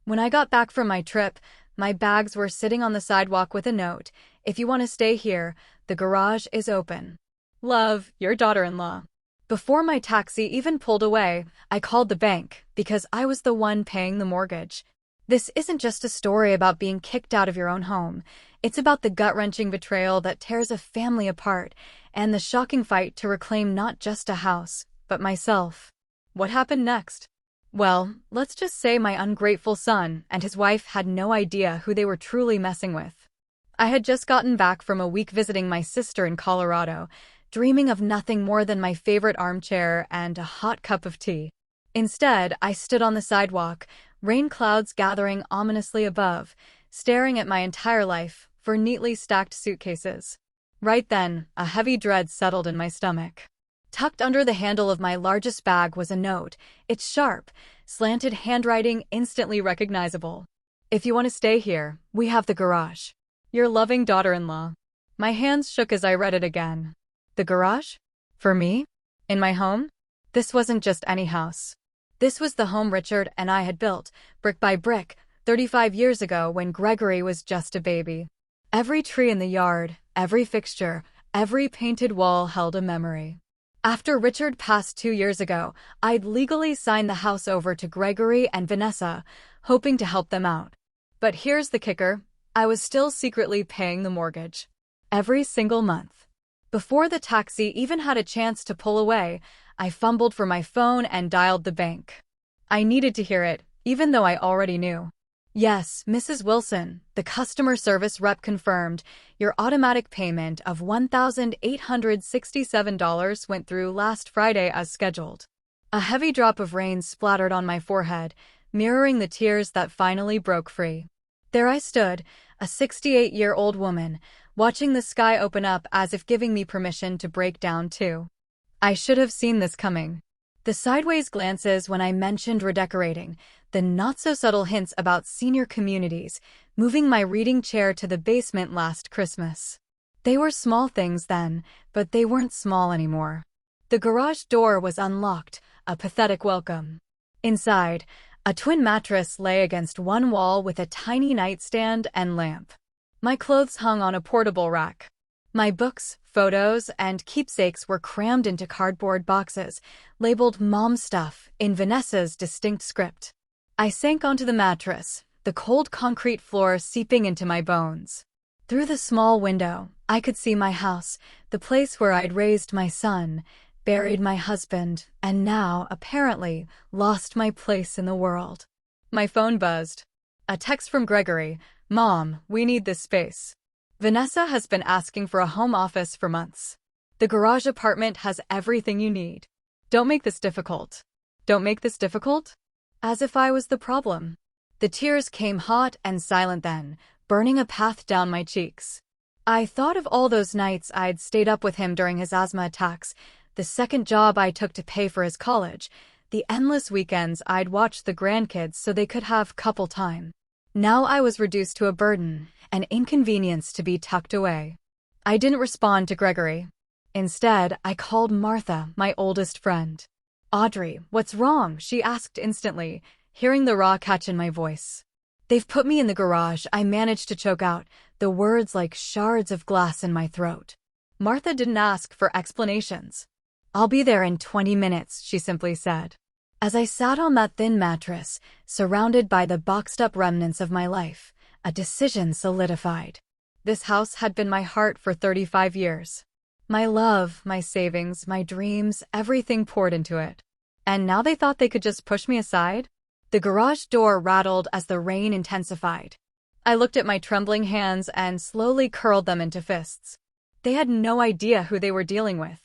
When I got back from my trip, my bags were sitting on the sidewalk with a note. If you want to stay here, the garage is open. Love, your daughter-in-law. Before my taxi even pulled away, I called the bank because I was the one paying the mortgage. This isn't just a story about being kicked out of your own home. It's about the gut-wrenching betrayal that tears a family apart and the shocking fight to reclaim not just a house, but myself. What happened next? Well, let's just say my ungrateful son and his wife had no idea who they were truly messing with. I had just gotten back from a week visiting my sister in Colorado, dreaming of nothing more than my favorite armchair and a hot cup of tea. Instead, I stood on the sidewalk, rain clouds gathering ominously above, staring at my entire life for neatly stacked suitcases. Right then, a heavy dread settled in my stomach. Tucked under the handle of my largest bag was a note. Its sharp, slanted handwriting instantly recognizable. If you want to stay here, we have the garage. Your loving daughter-in-law. My hands shook as I read it again. The garage? For me? In my home? This wasn't just any house. This was the home Richard and I had built, brick by brick, 35 years ago when Gregory was just a baby. Every tree in the yard, every fixture, every painted wall held a memory. After Richard passed 2 years ago, I'd legally signed the house over to Gregory and Vanessa, hoping to help them out. But here's the kicker, I was still secretly paying the mortgage. Every single month. Before the taxi even had a chance to pull away, I fumbled for my phone and dialed the bank. I needed to hear it, even though I already knew. Yes, Mrs. Wilson, the customer service rep confirmed, your automatic payment of $1,867 went through last Friday as scheduled. A heavy drop of rain splattered on my forehead, mirroring the tears that finally broke free. There I stood, a 68-year-old woman, watching the sky open up as if giving me permission to break down too. I should have seen this coming. The sideways glances when I mentioned redecorating, the not-so-subtle hints about senior communities, moving my reading chair to the basement last Christmas. They were small things then, but they weren't small anymore. The garage door was unlocked, a pathetic welcome. Inside, a twin mattress lay against one wall with a tiny nightstand and lamp. My clothes hung on a portable rack. My books, photos, and keepsakes were crammed into cardboard boxes, labeled Mom Stuff in Vanessa's distinct script. I sank onto the mattress, the cold concrete floor seeping into my bones. Through the small window, I could see my house, the place where I'd raised my son, buried my husband, and now, apparently, lost my place in the world. My phone buzzed. A text from Gregory, "Mom, we need this space. Vanessa has been asking for a home office for months. The garage apartment has everything you need. Don't make this difficult. Don't make this difficult?" As if I was the problem. The tears came hot and silent then, burning a path down my cheeks. I thought of all those nights I'd stayed up with him during his asthma attacks, the second job I took to pay for his college, the endless weekends I'd watched the grandkids so they could have couple time. Now I was reduced to a burden, an inconvenience to be tucked away. I didn't respond to Gregory. Instead, I called Martha, my oldest friend. "Audrey, what's wrong?" she asked instantly, hearing the raw catch in my voice. "They've put me in the garage," I managed to choke out, the words like shards of glass in my throat. Martha didn't ask for explanations. "I'll be there in 20 minutes, she simply said. As I sat on that thin mattress, surrounded by the boxed-up remnants of my life, a decision solidified. This house had been my heart for 35 years. My love, my savings, my dreams, everything poured into it. And now they thought they could just push me aside? The garage door rattled as the rain intensified. I looked at my trembling hands and slowly curled them into fists. They had no idea who they were dealing with.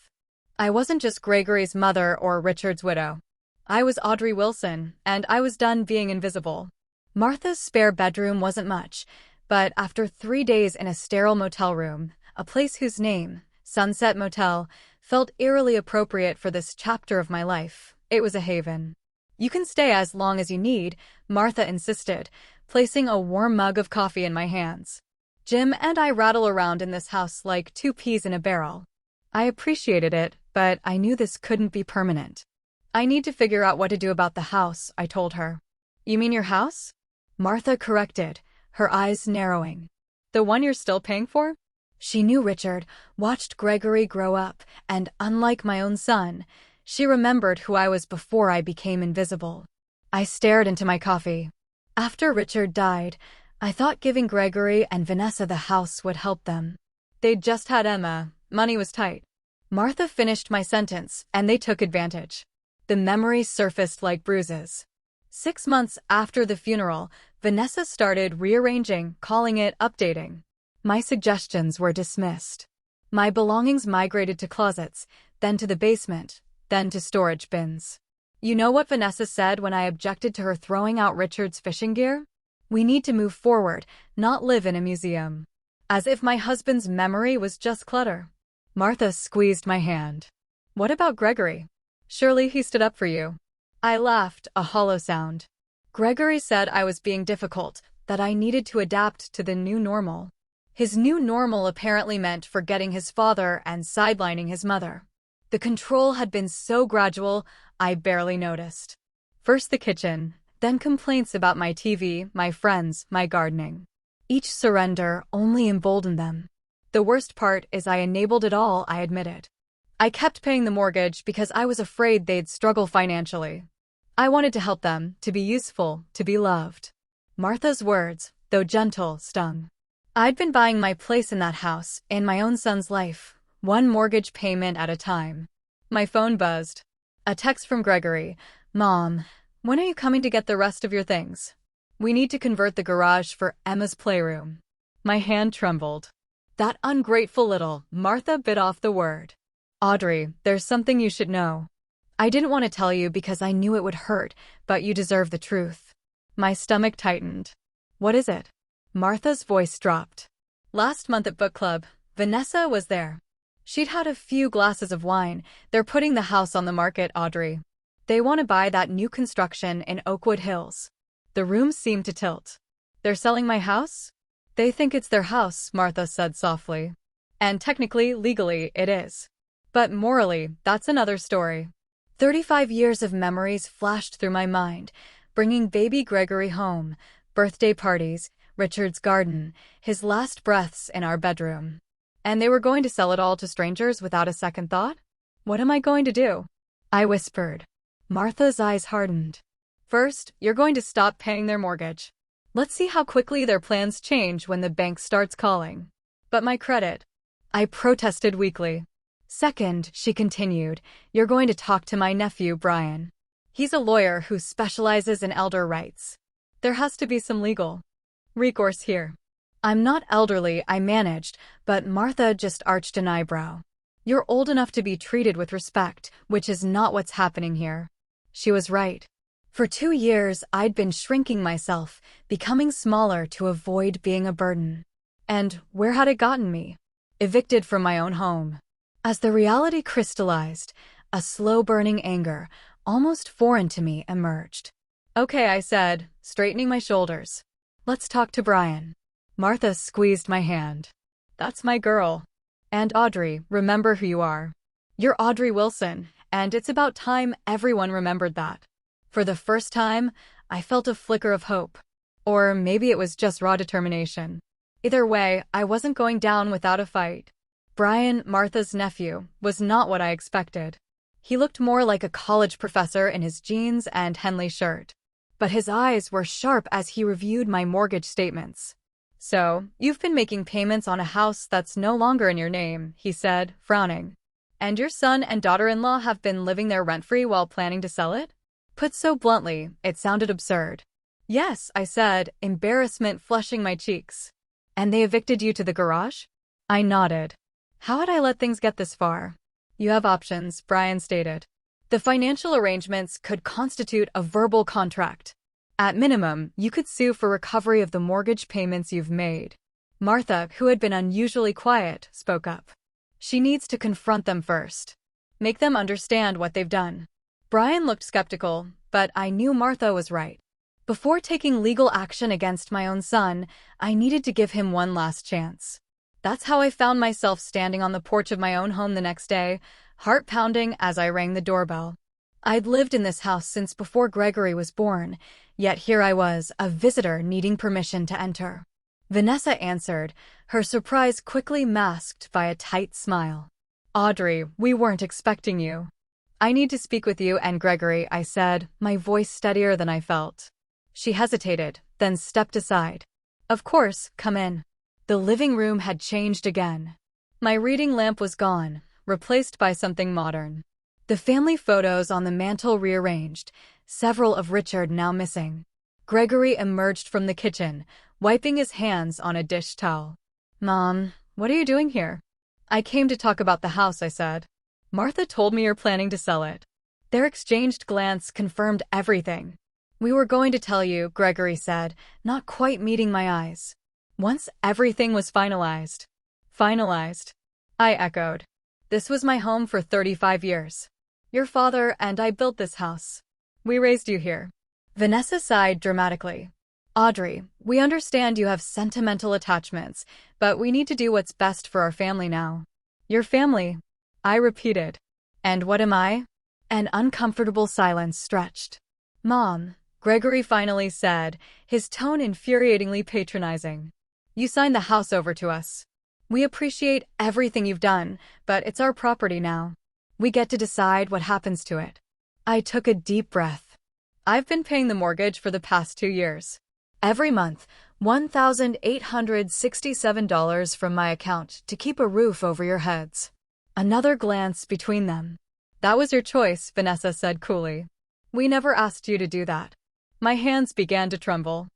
I wasn't just Gregory's mother or Richard's widow. I was Audrey Wilson, and I was done being invisible. Martha's spare bedroom wasn't much, but after 3 days in a sterile motel room, a place whose name, Sunset Motel, felt eerily appropriate for this chapter of my life, it was a haven. "You can stay as long as you need," Martha insisted, placing a warm mug of coffee in my hands. "Jim and I rattle around in this house like 2 peas in a barrel." I appreciated it, but I knew this couldn't be permanent. "I need to figure out what to do about the house," I told her. "You mean your house?" Martha corrected, her eyes narrowing. The one you're still paying for? She knew Richard, watched Gregory grow up, and unlike my own son, she remembered who I was before I became invisible. I stared into my coffee. After Richard died, I thought giving Gregory and Vanessa the house would help them. They'd just had Emma, money was tight. Martha finished my sentence, and they took advantage. The memories surfaced like bruises. 6 months after the funeral, Vanessa started rearranging, calling it updating. My suggestions were dismissed. My belongings migrated to closets, then to the basement, then to storage bins. You know what Vanessa said when I objected to her throwing out Richard's fishing gear? We need to move forward, not live in a museum. As if my husband's memory was just clutter. Martha squeezed my hand. What about Gregory? Surely he stood up for you. I laughed, a hollow sound. Gregory said I was being difficult, that I needed to adapt to the new normal. His new normal apparently meant forgetting his father and sidelining his mother. The control had been so gradual, I barely noticed. First the kitchen, then complaints about my TV, my friends, my gardening. Each surrender only emboldened them. The worst part is I enabled it all, I admitted. I kept paying the mortgage because I was afraid they'd struggle financially. I wanted to help them, to be useful, to be loved. Martha's words, though gentle, stung. I'd been buying my place in that house, in my own son's life, one mortgage payment at a time. My phone buzzed. A text from Gregory. Mom, when are you coming to get the rest of your things? We need to convert the garage for Emma's playroom. My hand trembled. That ungrateful little Martha bit off the word. Audrey, there's something you should know. I didn't want to tell you because I knew it would hurt, but you deserve the truth. My stomach tightened. What is it? Martha's voice dropped. Last month at book club, Vanessa was there. She'd had a few glasses of wine. They're putting the house on the market, Audrey. They want to buy that new construction in Oakwood Hills. The room seemed to tilt. They're selling my house? They think it's their house, Martha said softly. And technically, legally, it is. But morally, that's another story. 35 years of memories flashed through my mind, bringing baby Gregory home, birthday parties, Richard's garden, his last breaths in our bedroom. And they were going to sell it all to strangers without a second thought? What am I going to do? I whispered. Martha's eyes hardened. First, you're going to stop paying their mortgage. Let's see how quickly their plans change when the bank starts calling. But my credit. I protested weakly. Second, she continued, you're going to talk to my nephew, Brian. He's a lawyer who specializes in elder rights. There has to be some legal recourse here. I'm not elderly, I managed, but Martha just arched an eyebrow. You're old enough to be treated with respect, which is not what's happening here. She was right. For 2 years, I'd been shrinking myself, becoming smaller to avoid being a burden. And where had it gotten me? Evicted from my own home. As the reality crystallized, a slow-burning anger, almost foreign to me, emerged. Okay, I said, straightening my shoulders. Let's talk to Brian. Martha squeezed my hand. That's my girl. And Audrey, remember who you are. You're Audrey Wilson, and it's about time everyone remembered that. For the first time, I felt a flicker of hope. Or maybe it was just raw determination. Either way, I wasn't going down without a fight. Brian, Martha's nephew, was not what I expected. He looked more like a college professor in his jeans and Henley shirt. But his eyes were sharp as he reviewed my mortgage statements. So, you've been making payments on a house that's no longer in your name, he said, frowning. And your son and daughter-in-law have been living there rent-free while planning to sell it? Put so bluntly, it sounded absurd. Yes, I said, embarrassment flushing my cheeks. And they evicted you to the garage? I nodded. How had I let things get this far? You have options, Brian stated. The financial arrangements could constitute a verbal contract. At minimum, you could sue for recovery of the mortgage payments you've made. Martha, who had been unusually quiet, spoke up. She needs to confront them first. Make them understand what they've done. Brian looked skeptical, but I knew Martha was right. Before taking legal action against my own son, I needed to give him one last chance. That's how I found myself standing on the porch of my own home the next day, heart pounding as I rang the doorbell. I'd lived in this house since before Gregory was born, Yet here I was, a visitor needing permission to enter. Vanessa answered, her surprise quickly masked by a tight smile. Audrey, we weren't expecting you. I need to speak with you and Gregory, I said, my voice steadier than I felt. She hesitated, then stepped aside. Of course, come in. The living room had changed again. My reading lamp was gone, replaced by something modern. The family photos on the mantel rearranged, several of Richard now missing. Gregory emerged from the kitchen, wiping his hands on a dish towel. Mom, what are you doing here? I came to talk about the house, I said. Martha told me you're planning to sell it. Their exchanged glance confirmed everything. We were going to tell you, Gregory said, not quite meeting my eyes. Once everything was finalized. Finalized? I echoed. This was my home for 35 years. Your father and I built this house. We raised you here. Vanessa sighed dramatically. Audrey, we understand you have sentimental attachments, but we need to do what's best for our family now. Your family, I repeated. And what am I? An uncomfortable silence stretched. Mom, Gregory finally said, his tone infuriatingly patronizing. You signed the house over to us. We appreciate everything you've done, but it's our property now. We get to decide what happens to it. I took a deep breath. I've been paying the mortgage for the past 2 years. Every month, $1,867 from my account to keep a roof over your heads. Another glance between them. That was your choice, Vanessa said coolly. We never asked you to do that. My hands began to tremble.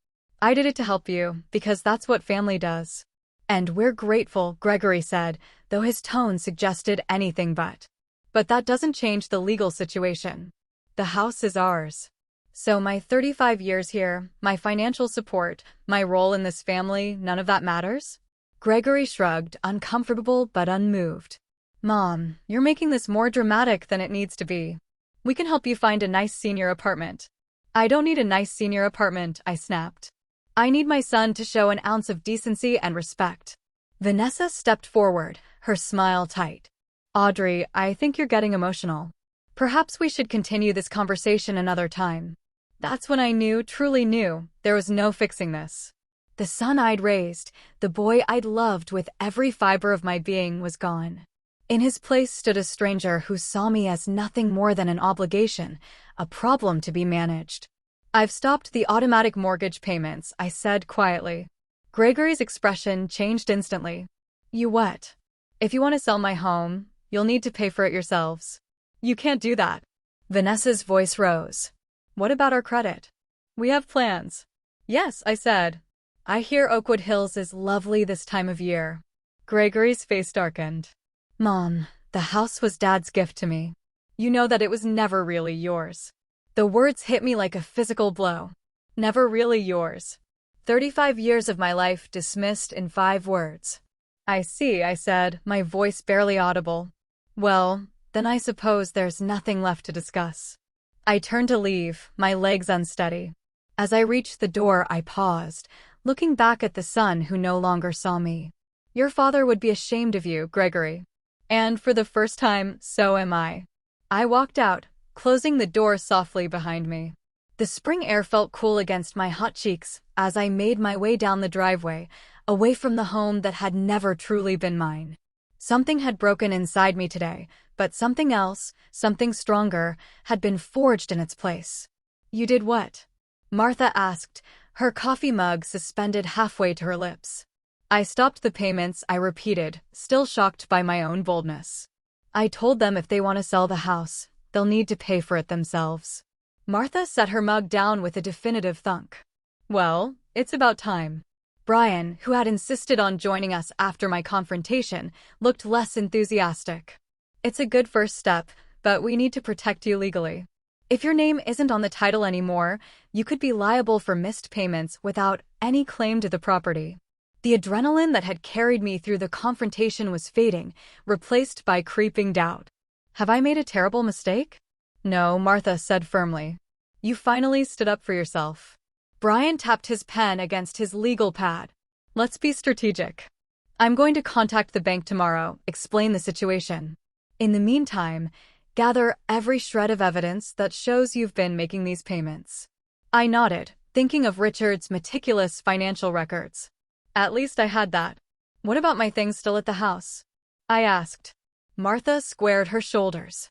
I did it to help you, because that's what family does. And we're grateful, Gregory said, though his tone suggested anything but. But that doesn't change the legal situation. The house is ours. So my 35 years here, my financial support, my role in this family, none of that matters? Gregory shrugged, uncomfortable but unmoved. Mom, you're making this more dramatic than it needs to be. We can help you find a nice senior apartment. I don't need a nice senior apartment, I snapped. I need my son to show an ounce of decency and respect. Vanessa stepped forward, her smile tight. Audrey, I think you're getting emotional. Perhaps we should continue this conversation another time. That's when I knew, truly knew, there was no fixing this. The son I'd raised, the boy I'd loved with every fiber of my being was gone. In his place stood a stranger who saw me as nothing more than an obligation, a problem to be managed. I've stopped the automatic mortgage payments, I said quietly. Gregory's expression changed instantly. You what? If you want to sell my home, you'll need to pay for it yourselves. You can't do that. Vanessa's voice rose. What about our credit? We have plans. Yes, I said. I hear Oakwood Hills is lovely this time of year. Gregory's face darkened. Mom, the house was Dad's gift to me. You know that it was never really yours. The words hit me like a physical blow. Never really yours. 35 years of my life dismissed in 5 words. I see, I said, my voice barely audible. Well, then I suppose there's nothing left to discuss. I turned to leave, my legs unsteady. As I reached the door, I paused, looking back at the son who no longer saw me. Your father would be ashamed of you, Gregory. And for the first time, so am I. I walked out, closing the door softly behind me. The spring air felt cool against my hot cheeks as I made my way down the driveway, away from the home that had never truly been mine. Something had broken inside me today, but something else, something stronger, had been forged in its place. You did what? Martha asked, her coffee mug suspended halfway to her lips. I stopped the payments, I repeated, still shocked by my own boldness. I told them if they want to sell the house, they'll need to pay for it themselves. Martha set her mug down with a definitive thunk. Well, it's about time. Brian, who had insisted on joining us after my confrontation, looked less enthusiastic. It's a good first step, but we need to protect you legally. If your name isn't on the title anymore, you could be liable for missed payments without any claim to the property. The adrenaline that had carried me through the confrontation was fading, replaced by creeping doubt. Have I made a terrible mistake? No, Martha said firmly. You finally stood up for yourself. Brian tapped his pen against his legal pad. Let's be strategic. I'm going to contact the bank tomorrow, explain the situation. In the meantime, gather every shred of evidence that shows you've been making these payments. I nodded, thinking of Richard's meticulous financial records. At least I had that. What about my things still at the house? I asked. Martha squared her shoulders.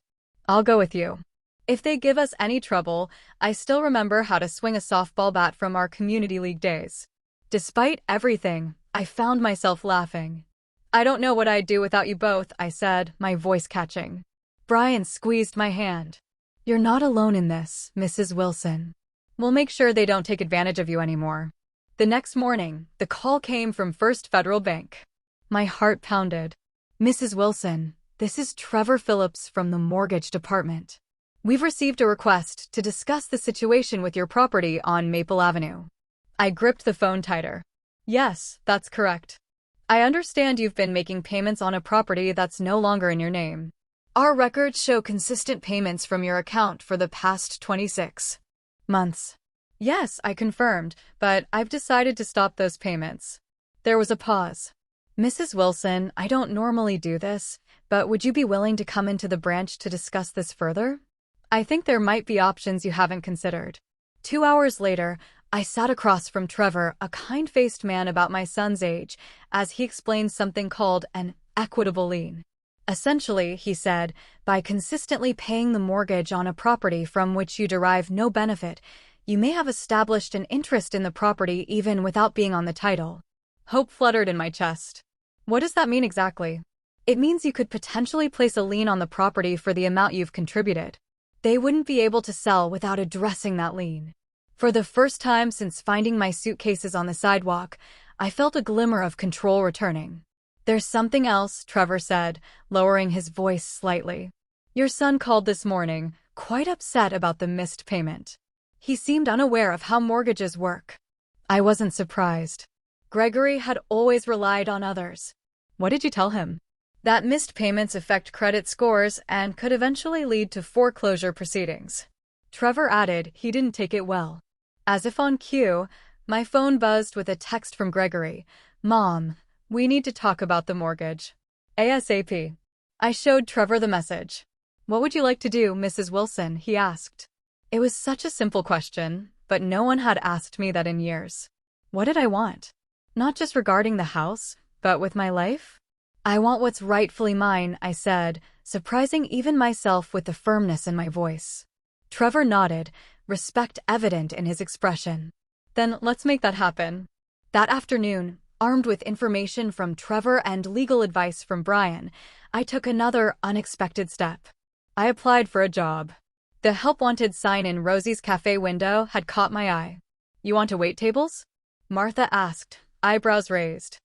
I'll go with you. If they give us any trouble, I still remember how to swing a softball bat from our community league days. Despite everything, I found myself laughing. I don't know what I'd do without you both, I said, my voice catching. Brian squeezed my hand. You're not alone in this, Mrs. Wilson. We'll make sure they don't take advantage of you anymore. The next morning, the call came from First Federal Bank. My heart pounded. Mrs. Wilson, this is Trevor Phillips from the mortgage department. We've received a request to discuss the situation with your property on Maple Avenue. I gripped the phone tighter. Yes, that's correct. I understand you've been making payments on a property that's no longer in your name. Our records show consistent payments from your account for the past 26 months. Yes, I confirmed, but I've decided to stop those payments. There was a pause. Mrs. Wilson, I don't normally do this, but would you be willing to come into the branch to discuss this further? I think there might be options you haven't considered. 2 hours later, I sat across from Trevor, a kind-faced man about my son's age, as he explained something called an equitable lien. Essentially, he said, by consistently paying the mortgage on a property from which you derive no benefit, you may have established an interest in the property even without being on the title. Hope fluttered in my chest. What does that mean exactly? It means you could potentially place a lien on the property for the amount you've contributed. They wouldn't be able to sell without addressing that lien. For the first time since finding my suitcases on the sidewalk, I felt a glimmer of control returning. There's something else, Trevor said, lowering his voice slightly. Your son called this morning, quite upset about the missed payment. He seemed unaware of how mortgages work. I wasn't surprised. Gregory had always relied on others. What did you tell him? That missed payments affect credit scores and could eventually lead to foreclosure proceedings. Trevor added he didn't take it well. As if on cue, my phone buzzed with a text from Gregory. Mom, we need to talk about the mortgage. ASAP. I showed Trevor the message. What would you like to do, Mrs. Wilson? He asked. It was such a simple question, but no one had asked me that in years. What did I want? Not just regarding the house, but with my life? I want what's rightfully mine, I said, surprising even myself with the firmness in my voice. Trevor nodded, respect evident in his expression. Then let's make that happen. That afternoon, armed with information from Trevor and legal advice from Brian, I took another unexpected step. I applied for a job. The help wanted sign in Rosie's cafe window had caught my eye. You want to wait tables? Martha asked, eyebrows raised.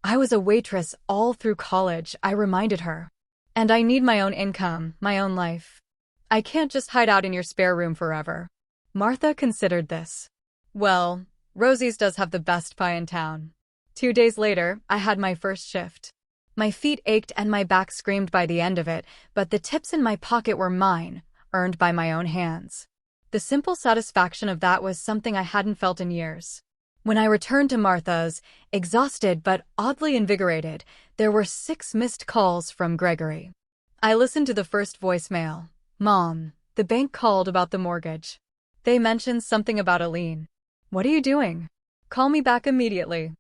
I was a waitress all through college, I reminded her. And I need my own income, my own life. I can't just hide out in your spare room forever. Martha considered this. Well, Rosie's does have the best pie in town. 2 days later, I had my first shift. My feet ached and my back screamed by the end of it, but the tips in my pocket were mine, earned by my own hands. The simple satisfaction of that was something I hadn't felt in years. When I returned to Martha's, exhausted but oddly invigorated, there were 6 missed calls from Gregory. I listened to the first voicemail. Mom, the bank called about the mortgage. They mentioned something about a lien. What are you doing? Call me back immediately.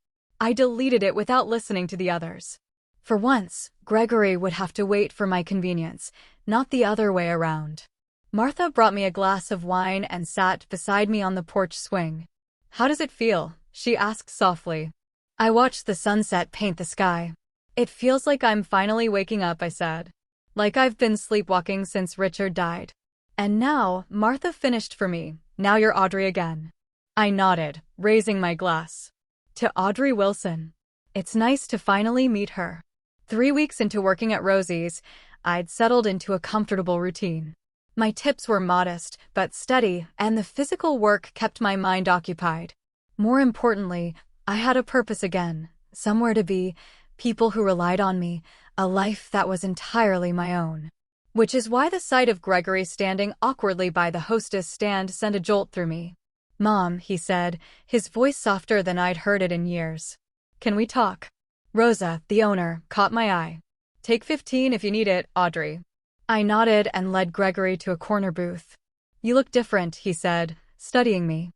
I deleted it without listening to the others. For once, Gregory would have to wait for my convenience, not the other way around. Martha brought me a glass of wine and sat beside me on the porch swing. How does it feel? She asked softly. I watched the sunset paint the sky. It feels like I'm finally waking up, I said. Like I've been sleepwalking since Richard died. And now, Martha finished for me. Now you're Audrey again. I nodded, raising my glass. To Audrey Wilson. It's nice to finally meet her. 3 weeks into working at Rosie's, I'd settled into a comfortable routine. My tips were modest, but steady, and the physical work kept my mind occupied. More importantly, I had a purpose again, somewhere to be, people who relied on me, a life that was entirely my own. Which is why the sight of Gregory standing awkwardly by the hostess stand sent a jolt through me. Mom, he said, his voice softer than I'd heard it in years. Can we talk? Rosa, the owner, caught my eye. Take 15 if you need it, Audrey. I nodded and led Gregory to a corner booth. You look different, he said, studying me.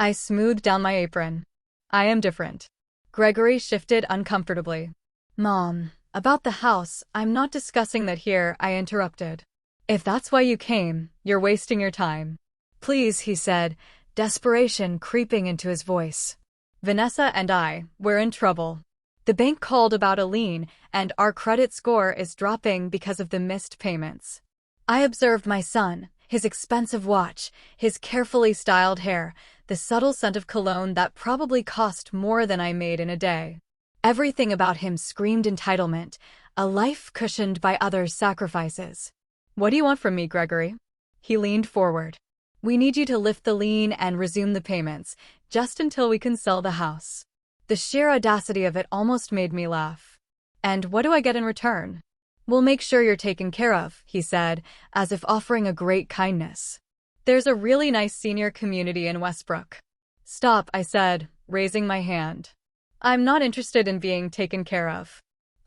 I smoothed down my apron. I am different. Gregory shifted uncomfortably. Mom, about the house, I'm not discussing that here, I interrupted. If that's why you came, you're wasting your time. Please, he said, desperation creeping into his voice. Vanessa and we're in trouble. The bank called about a lien, and our credit score is dropping because of the missed payments. I observed my son, his expensive watch, his carefully styled hair, the subtle scent of cologne that probably cost more than I made in a day. Everything about him screamed entitlement, a life cushioned by others' sacrifices. What do you want from me, Gregory? He leaned forward. We need you to lift the lien and resume the payments, just until we can sell the house. The sheer audacity of it almost made me laugh. And what do I get in return? We'll make sure you're taken care of, he said, as if offering a great kindness. There's a really nice senior community in Westbrook. Stop, I said, raising my hand. I'm not interested in being taken care of.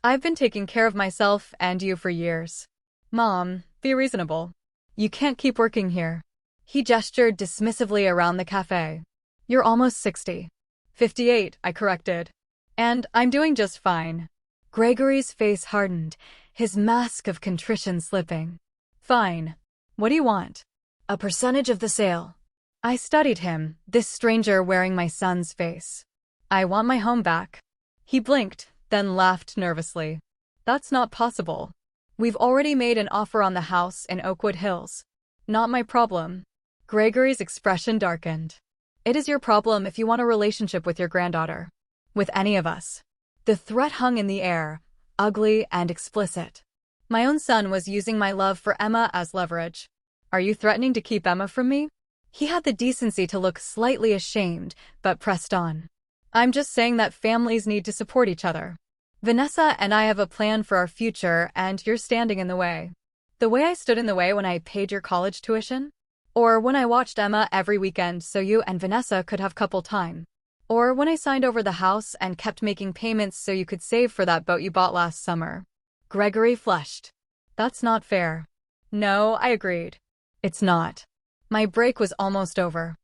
I've been taking care of myself and you for years. Mom, be reasonable. You can't keep working here. He gestured dismissively around the cafe. You're almost 60. 58, I corrected. And I'm doing just fine. Gregory's face hardened, his mask of contrition slipping. Fine. What do you want? A percentage of the sale. I studied him, this stranger wearing my son's face. I want my home back. He blinked, then laughed nervously. That's not possible. We've already made an offer on the house in Oakwood Hills. Not my problem. Gregory's expression darkened. It is your problem if you want a relationship with your granddaughter. With any of us. The threat hung in the air, ugly and explicit. My own son was using my love for Emma as leverage. Are you threatening to keep Emma from me? He had the decency to look slightly ashamed, but pressed on. I'm just saying that families need to support each other. Vanessa and I have a plan for our future, and you're standing in the way. The way I stood in the way when I paid your college tuition? Or when I watched Emma every weekend so you and Vanessa could have couple time? Or when I signed over the house and kept making payments so you could save for that boat you bought last summer? Gregory flushed. That's not fair. No, I agreed. It's not. My break was almost over.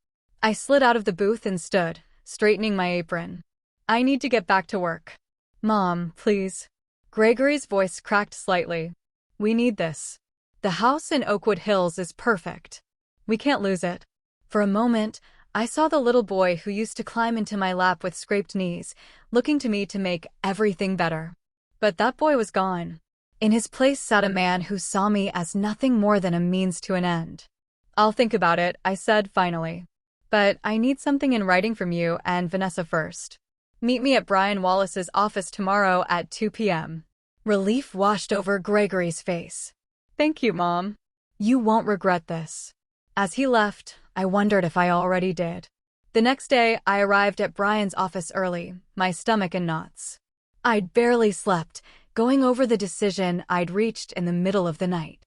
I slid out of the booth and stood, straightening my apron. I need to get back to work. Mom, please. Gregory's voice cracked slightly. We need this. The house in Oakwood Hills is perfect. We can't lose it. For a moment, I saw the little boy who used to climb into my lap with scraped knees, looking to me to make everything better. But that boy was gone. In his place sat a man who saw me as nothing more than a means to an end. I'll think about it, I said finally. But I need something in writing from you and Vanessa first. Meet me at Brian Wallace's office tomorrow at 2 p.m. Relief washed over Gregory's face. Thank you, Mom. You won't regret this. As he left, I wondered if I already did. The next day, I arrived at Brian's office early, my stomach in knots. I'd barely slept, going over the decision I'd reached in the middle of the night.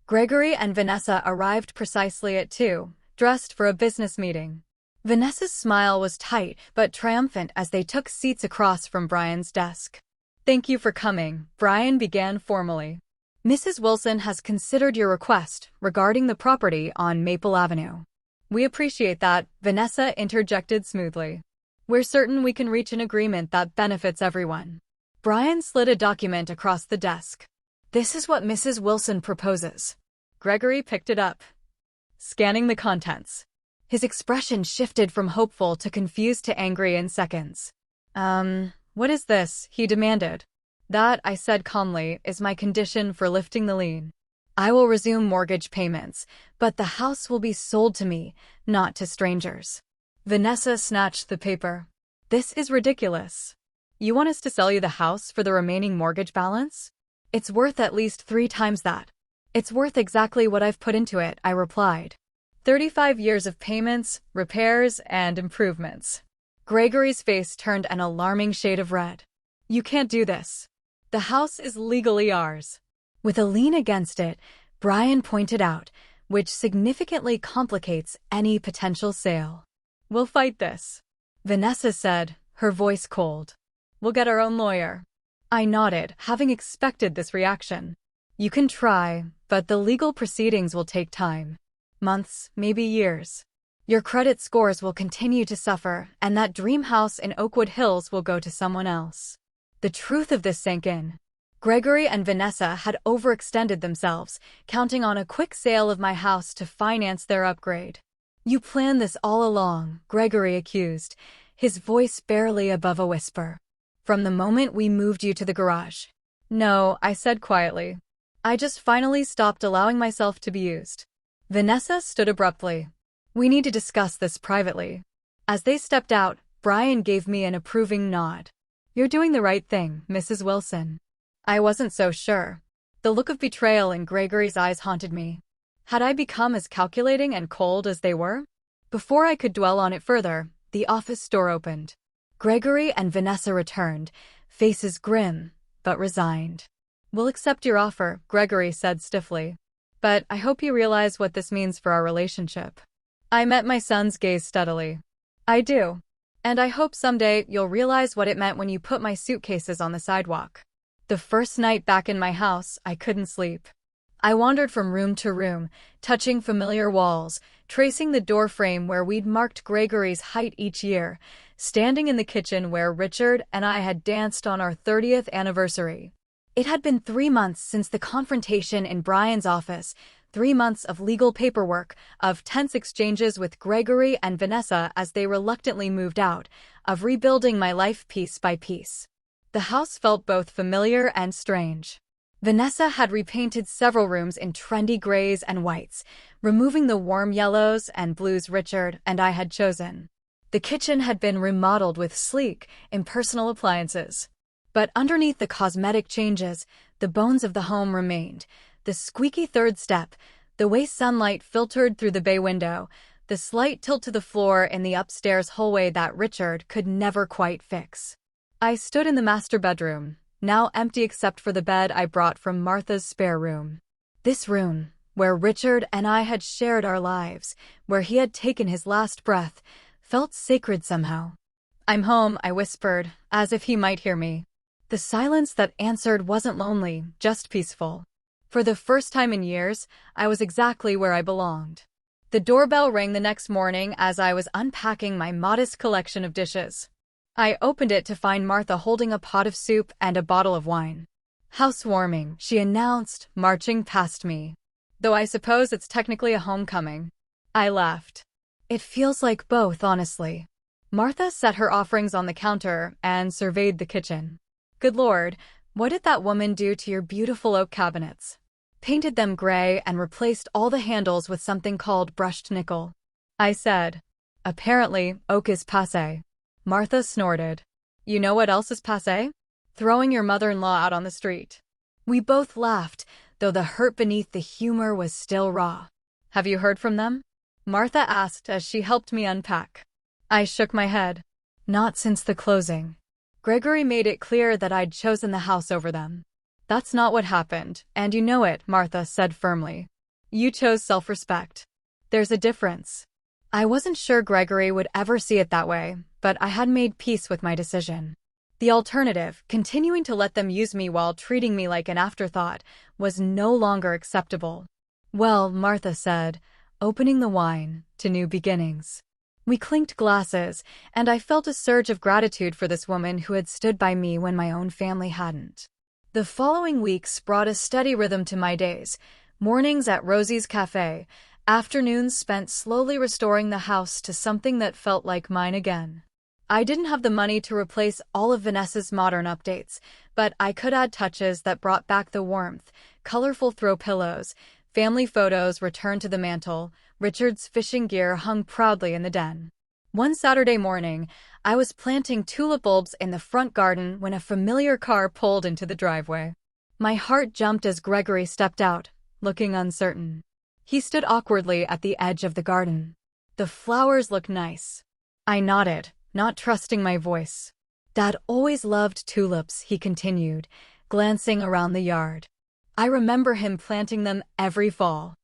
Gregory and Vanessa arrived precisely at 2, dressed for a business meeting. Vanessa's smile was tight but triumphant as they took seats across from Brian's desk. Thank you for coming, Brian began formally. Mrs. Wilson has considered your request regarding the property on Maple Avenue. We appreciate that, Vanessa interjected smoothly. We're certain we can reach an agreement that benefits everyone. Brian slid a document across the desk. This is what Mrs. Wilson proposes. Gregory picked it up, scanning the contents. His expression shifted from hopeful to confused to angry in seconds. What is this? He demanded. That, I said calmly, is my condition for lifting the lien. I will resume mortgage payments, but the house will be sold to me, not to strangers. Vanessa snatched the paper. This is ridiculous. You want us to sell you the house for the remaining mortgage balance? It's worth at least 3 times that. It's worth exactly what I've put into it, I replied. 35 years of payments, repairs, and improvements. Gregory's face turned an alarming shade of red. You can't do this. The house is legally ours. With a lien against it, Brian pointed out, which significantly complicates any potential sale. We'll fight this. Vanessa said, her voice cold. We'll get our own lawyer. I nodded, having expected this reaction. You can try, but the legal proceedings will take time. Months, maybe years. Your credit scores will continue to suffer, and that dream house in Oakwood Hills will go to someone else. The truth of this sank in. Gregory and Vanessa had overextended themselves, counting on a quick sale of my house to finance their upgrade. You planned this all along, Gregory accused, his voice barely above a whisper. From the moment we moved you to the garage. No, I said quietly. I just finally stopped allowing myself to be used. Vanessa stood abruptly. We need to discuss this privately. As they stepped out, Brian gave me an approving nod. You're doing the right thing, Mrs. Wilson. I wasn't so sure. The look of betrayal in Gregory's eyes haunted me. Had I become as calculating and cold as they were? Before I could dwell on it further, the office door opened. Gregory and Vanessa returned, faces grim, but resigned. We'll accept your offer, Gregory said stiffly. But I hope you realize what this means for our relationship. I met my son's gaze steadily. I do. And I hope someday you'll realize what it meant when you put my suitcases on the sidewalk. The first night back in my house, I couldn't sleep. I wandered from room to room, touching familiar walls, tracing the doorframe where we'd marked Gregory's height each year, standing in the kitchen where Richard and I had danced on our 30th anniversary. It had been 3 months since the confrontation in Brian's office, 3 months of legal paperwork, of tense exchanges with Gregory and Vanessa as they reluctantly moved out, of rebuilding my life piece by piece. The house felt both familiar and strange. Vanessa had repainted several rooms in trendy grays and whites, removing the warm yellows and blues Richard and I had chosen. The kitchen had been remodeled with sleek, impersonal appliances. But underneath the cosmetic changes, the bones of the home remained. The squeaky third step, the way sunlight filtered through the bay window, the slight tilt to the floor in the upstairs hallway that Richard could never quite fix. I stood in the master bedroom, now empty except for the bed I brought from Martha's spare room. This room, where Richard and I had shared our lives, where he had taken his last breath, felt sacred somehow. I'm home, I whispered, as if he might hear me. The silence that answered wasn't lonely, just peaceful. For the first time in years, I was exactly where I belonged. The doorbell rang the next morning as I was unpacking my modest collection of dishes. I opened it to find Martha holding a pot of soup and a bottle of wine. Housewarming, she announced, marching past me. Though I suppose it's technically a homecoming. I laughed. It feels like both, honestly. Martha set her offerings on the counter and surveyed the kitchen. Good Lord, what did that woman do to your beautiful oak cabinets? Painted them gray and replaced all the handles with something called brushed nickel. I said. Apparently, oak is passé. Martha snorted. You know what else is passé? Throwing your mother-in-law out on the street. We both laughed, though the hurt beneath the humor was still raw. Have you heard from them? Martha asked as she helped me unpack. I shook my head. Not since the closing. Gregory made it clear that I'd chosen the house over them. That's not what happened, and you know it, Martha said firmly. You chose self-respect. There's a difference. I wasn't sure Gregory would ever see it that way, but I had made peace with my decision. The alternative, continuing to let them use me while treating me like an afterthought, was no longer acceptable. Well, Martha said, opening the wine to new beginnings. We clinked glasses, and I felt a surge of gratitude for this woman who had stood by me when my own family hadn't. The following weeks brought a steady rhythm to my days, mornings at Rosie's Cafe, afternoons spent slowly restoring the house to something that felt like mine again. I didn't have the money to replace all of Vanessa's modern updates, but I could add touches that brought back the warmth, colorful throw pillows, family photos returned to the mantel, Richard's fishing gear hung proudly in the den. One Saturday morning, I was planting tulip bulbs in the front garden when a familiar car pulled into the driveway. My heart jumped as Gregory stepped out, looking uncertain. He stood awkwardly at the edge of the garden. The flowers look nice. I nodded, not trusting my voice. Dad always loved tulips, he continued, glancing around the yard. I remember him planting them every fall.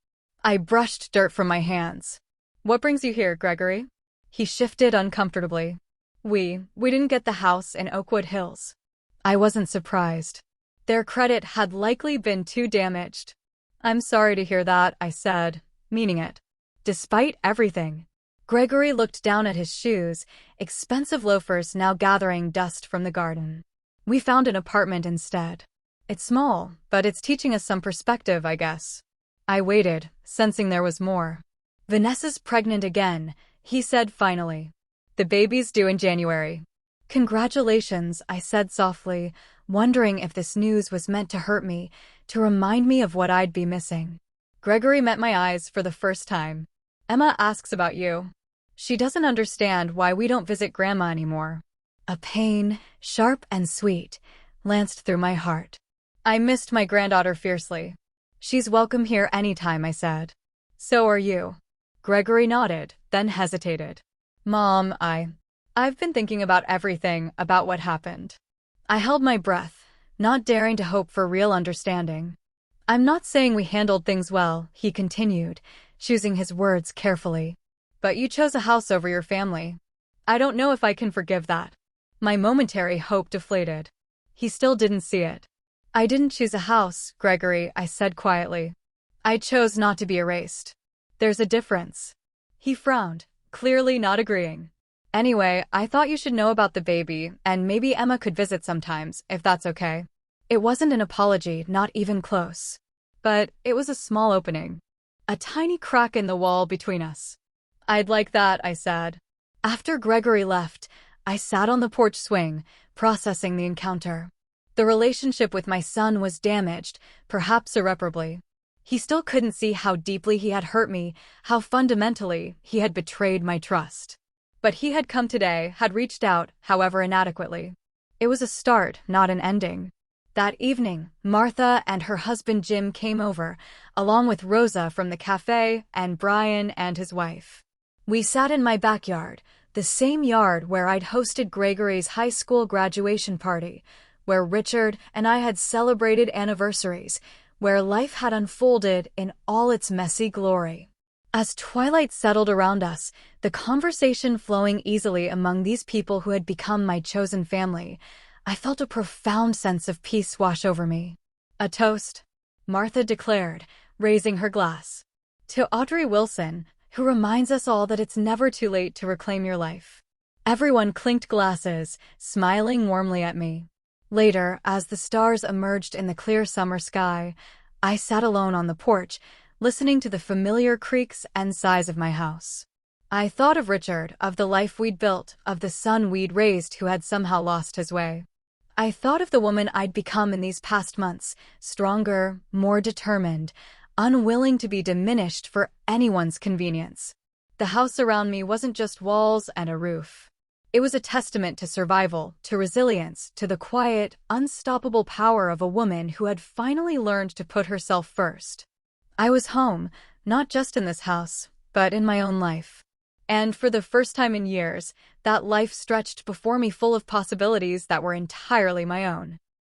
I brushed dirt from my hands. What brings you here, Gregory? He shifted uncomfortably. We didn't get the house in Oakwood Hills. I wasn't surprised. Their credit had likely been too damaged. I'm sorry to hear that, I said, meaning it. Despite everything. Gregory looked down at his shoes, expensive loafers now gathering dust from the garden. We found an apartment instead. It's small, but it's teaching us some perspective, I guess. I waited, sensing there was more. Vanessa's pregnant again, he said finally. The baby's due in January. Congratulations, I said softly, wondering if this news was meant to hurt me, to remind me of what I'd be missing. Gregory met my eyes for the first time. Emma asks about you. She doesn't understand why we don't visit Grandma anymore. A pain, sharp and sweet, lanced through my heart. I missed my granddaughter fiercely. She's welcome here anytime, I said. So are you. Gregory nodded, then hesitated. Mom, I've been thinking about everything, about what happened. I held my breath, not daring to hope for real understanding. I'm not saying we handled things well, he continued, choosing his words carefully. But you chose a house over your family. I don't know if I can forgive that. My momentary hope deflated. He still didn't see it. I didn't choose a house, Gregory, I said quietly. I chose not to be erased. There's a difference. He frowned, clearly not agreeing. Anyway, I thought you should know about the baby, and maybe Emma could visit sometimes, if that's okay. It wasn't an apology, not even close. But it was a small opening. A tiny crack in the wall between us. I'd like that, I said. After Gregory left, I sat on the porch swing, processing the encounter. The relationship with my son was damaged, perhaps irreparably. He still couldn't see how deeply he had hurt me, how fundamentally he had betrayed my trust. But he had come today, had reached out, however inadequately. It was a start, not an ending. That evening, Martha and her husband Jim came over, along with Rosa from the cafe and Brian and his wife. We sat in my backyard, the same yard where I'd hosted Gregory's high school graduation party, where Richard and I had celebrated anniversaries, where life had unfolded in all its messy glory. As twilight settled around us, the conversation flowing easily among these people who had become my chosen family, I felt a profound sense of peace wash over me. A toast, Martha declared, raising her glass. To Audrey Wilson, who reminds us all that it's never too late to reclaim your life. Everyone clinked glasses, smiling warmly at me. Later, as the stars emerged in the clear summer sky, I sat alone on the porch, listening to the familiar creaks and sighs of my house. I thought of Richard, of the life we'd built, of the son we'd raised who had somehow lost his way. I thought of the woman I'd become in these past months, stronger, more determined, unwilling to be diminished for anyone's convenience. The house around me wasn't just walls and a roof. It was a testament to survival, to resilience, to the quiet, unstoppable power of a woman who had finally learned to put herself first. I was home, not just in this house, but in my own life. And for the first time in years, that life stretched before me full of possibilities that were entirely my own.